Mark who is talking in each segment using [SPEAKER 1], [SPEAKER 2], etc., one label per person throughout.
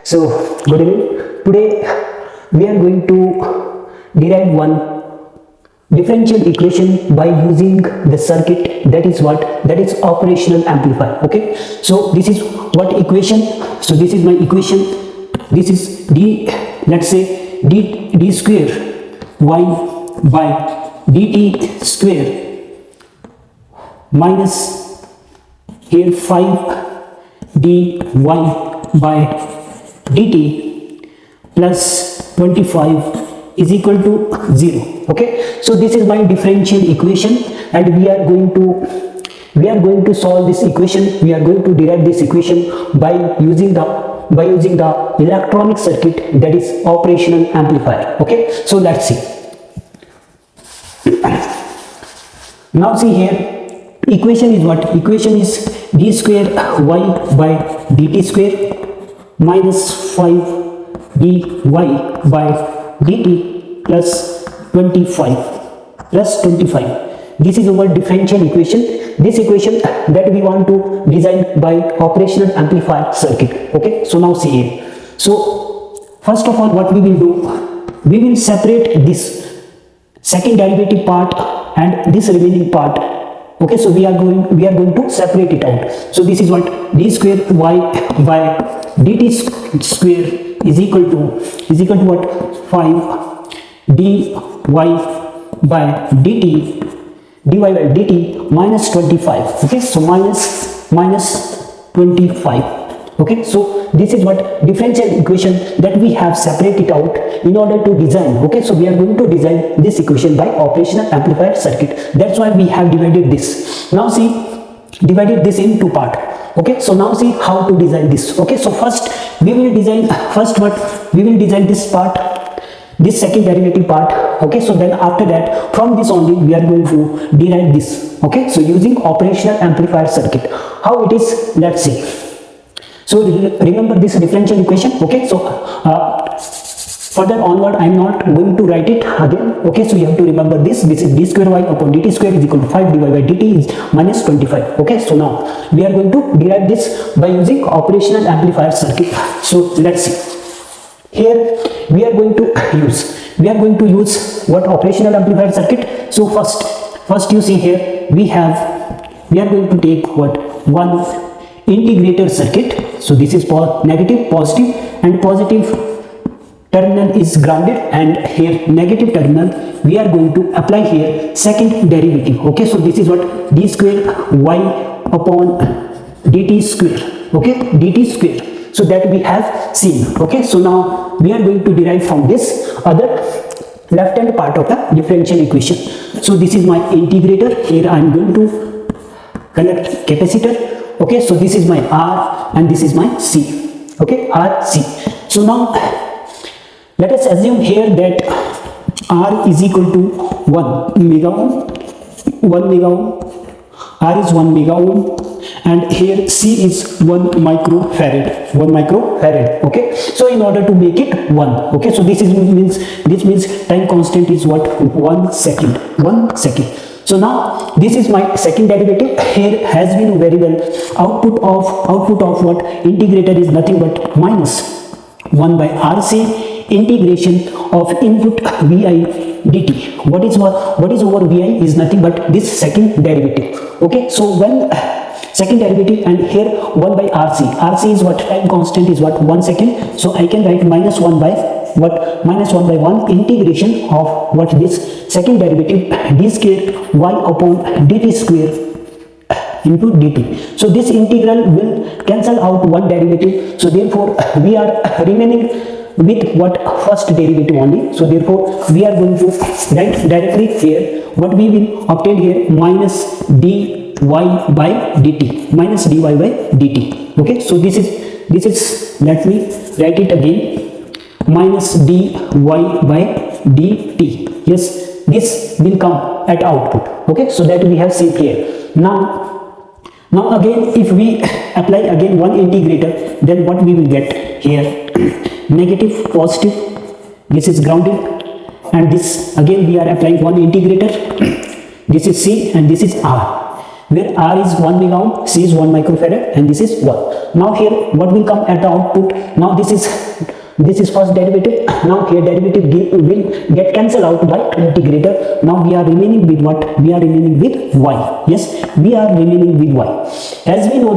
[SPEAKER 1] So, good evening. Today we are going to derive one differential equation by using the circuit that is operational amplifier. Okay, so this is what equation. So this is my equation. This is d, let's say d square y by dt square minus here 5 dy by dt plus 25 is equal to 0. Okay, so this is my differential equation, and we are going to solve this equation. We are going to derive this equation by using the electronic circuit that is operational amplifier. Okay, so let's see. Now see here, equation is what? Equation is d square y by dt square minus 5 dy by dt plus 25. This is our differential equation. This equation that we want to design by operational amplifier circuit. Okay, so now see here. So first of all, what we will do, we will separate this second derivative part and this remaining part. Okay, so we are going to separate it out. So this is what d square y by dt square is equal to what? 5 dy by dt minus 25. Okay, so minus 25. Okay, so this is what differential equation that we have separated out in order to design. Okay, so we are going to design this equation by operational amplifier circuit. That's why we have divided this. Now see, divided this in two part. Okay, so now see how to design this. Okay, so first we will design this part, this second derivative part. Okay, so then after that, from this only we are going to derive this. Okay, so using operational amplifier circuit, how it is, let's see. So remember this differential equation. Okay, so further onward I am not going to write it again. Okay, so you have to remember this is d square y upon dt square is equal to 5 dy by dt is minus 25. Okay, so now we are going to derive this by using operational amplifier circuit. So let's see. Here we are going to use what operational amplifier circuit. So first you see here we are going to take what? One integrator circuit. So this is negative, positive, and positive terminal is grounded, and here negative terminal we are going to apply here second derivative. Okay, so this is what d square y upon dt square. Okay, dt square. So that we have seen. Okay, so now we are going to derive from this other left hand part of the differential equation. So this is my integrator. Here I am going to connect capacitor. Okay, so this is my R and this is my C. Okay, R, C. So now let us assume here that R is equal to 1 mega ohm, R is 1 mega ohm, and here C is 1 microfarad. Okay, so in order to make it 1, okay, so this means time constant is what? 1 second. So now this is my second derivative. Here has been very well output of what? Integrator is nothing but minus 1 by RC integration of input Vi dt. What is over Vi is nothing but this second derivative. Okay, so when second derivative, and here 1 by RC is what? Time constant is what? 1 second. So I can write minus 1 by what? Minus 1 by 1 integration of what? This second derivative d square y upon dt square into dt. So this integral will cancel out one derivative. So therefore we are remaining with what? First derivative only. So therefore we are going to write directly here what we will obtain here, minus dy by dt, minus dy by dt. Okay, so this is let me write it again, minus dy by dt. Yes, this will come at output. Okay, so that we have seen here. Now again, if we apply again one integrator, then what we will get here? Negative, positive, this is grounded, and this again we are applying one integrator. This is C and this is R. where R is 1 mega ohm, C is 1 microfarad, and this is 1. Now here what will come at the output? Now this is first derivative. Now here derivative will get cancelled out by integrator. Now we are remaining with what? We are remaining with y. Yes, we are remaining with y. As we know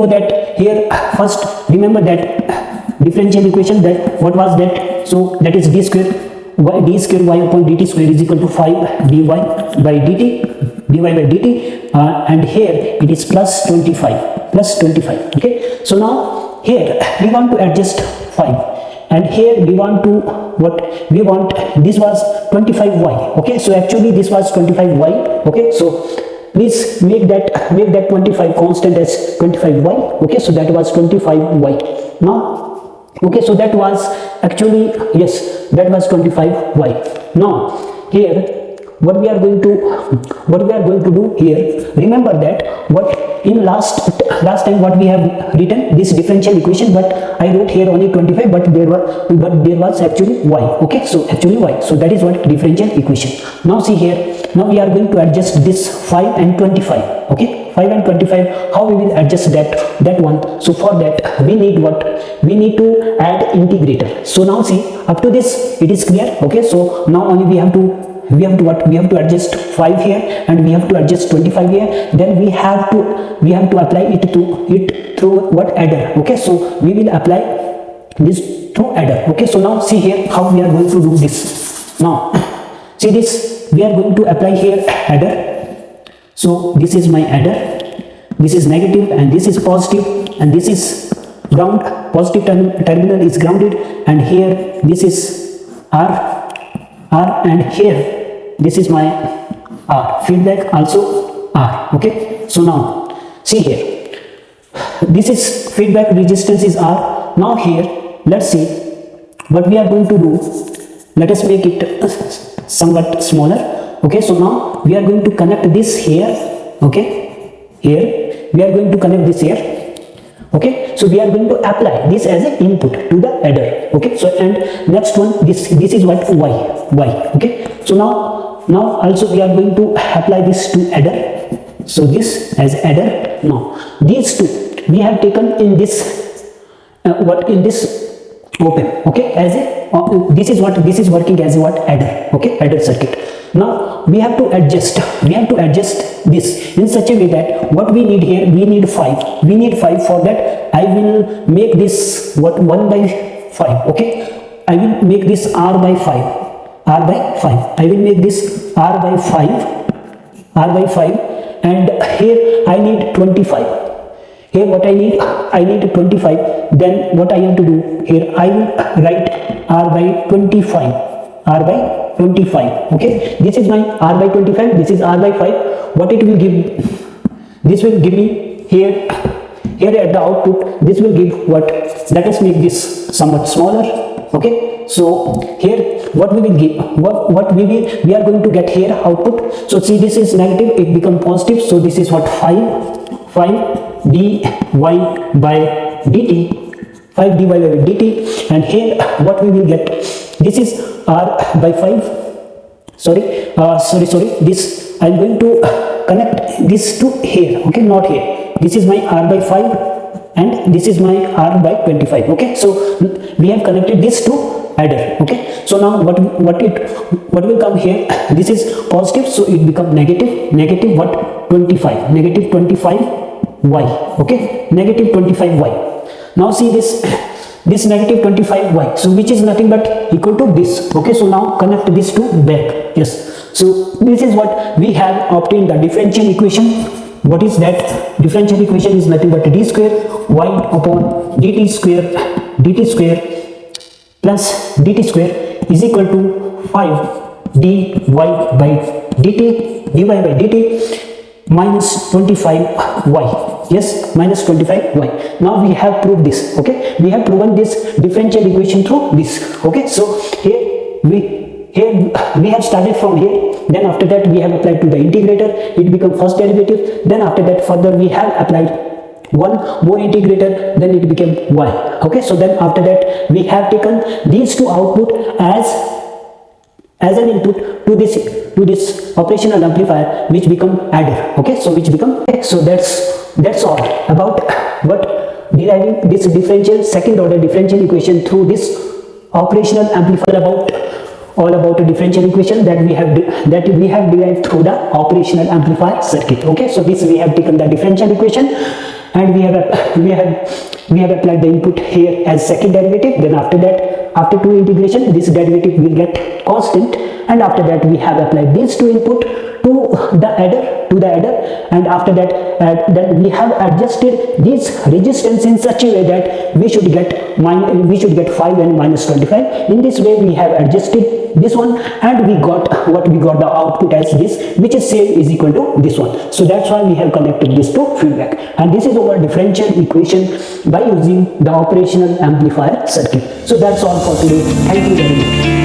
[SPEAKER 1] that here, first remember that differential equation, that what was that? So that is d square y upon dt square is equal to 5 dy by dt, and here it is plus 25. Okay, so now here we want to adjust 5, and here we want to this was 25y. Okay, so actually this was 25y. Okay, so please make that 25 constant as 25y. Okay, so that was 25y. Now, okay, so that was actually, yes, that was 25y. Now here what we are going to do here, remember that what in last time what we have written this differential equation, but I wrote here only 25, but there was actually y. Okay, so actually y, so that is what differential equation. Now see here, now we are going to adjust this 5 and 25. Okay, 5 and 25, how we will adjust that one? So for that we need what? We need to add integrator. So now see, up to this it is clear. Okay, so now only we have to adjust 5 here, and we have to adjust 25 here. Then we have to apply it through what? Adder. Okay, so we will apply this through adder. Okay, so now see here how we are going to do this. Now see this, we are going to apply here adder. So this is my adder, this is negative and this is positive, and this is ground. Positive terminal is grounded, and here this is R, and here this is my R. Feedback also R. Okay, so now see here, this is feedback resistance is R. Now here let's see what we are going to do. Let us make it somewhat smaller. Okay, so now we are going to connect this here. Okay, here we are going to connect this here. Okay, so we are going to apply this as an input to the adder. Okay, so and next one, this is what? Y. Okay, so now also we are going to apply this to adder. So this as adder. Now these two we have taken in this in this open. Okay, as a this is working as a what? Adder. Okay, adder circuit. Now we have to adjust this in such a way that what we need here, we need 5. For that I will make this what? 1 by 5. Okay, I will make this R by 5. I will make this R by 5, and here I need 25. Here what I need 25. Then what I have to do here, I will write R by 25. Okay, this is my R by 25, this is R by 5. What it will give? This will give me here at the output, this will give what? Let us make this somewhat smaller. Okay, so here what we will give, we are going to get here output. So see, this is negative, it become positive. So this is what? 5 dy by dt, 5 dy by dt, and here what we will get? This is R by 5. Sorry, this I am going to connect this to here. Okay, not here. This is my R by 5 and this is my R by 25. Okay, so we have connected this to adder. Okay, so now what will come here? This is positive, so it become negative what? 25, negative 25y. Okay, negative 25y. Now see this negative 25y, so which is nothing but equal to this. Okay, so now connect this to back. Yes, so this is what we have obtained the differential equation. What is that? Differential equation is nothing but d square y upon dt square plus dt square is equal to 5 dy by dt minus 25y. Yes, minus 25y. Now we have proved this. Okay, we have proven this differential equation through this. Okay, so here we have started from here. Then after that we have applied to the integrator, it become first derivative. Then after that further we have applied one more integrator, then it became y. Okay, so then after that we have taken these two output as an input this operational amplifier, which become adder. Okay, so which become, so that's all about what deriving this differential second order differential equation through this operational amplifier, all about a differential equation that we have derived through the operational amplifier circuit. Okay, so this we have taken the differential equation and we have applied the input here as second derivative. Then after that, after two integration, this derivative will get constant, and after that we have applied these two input to the adder, and after that then we have adjusted this resistance in such a way that we should get 5 and minus 25. In this way we have adjusted this one, and we got the output as this, which is same is equal to this one. So that's why we have connected this to feedback, and this is our differential equation by using the operational amplifier circuit. So that's all for today. Thank you very much.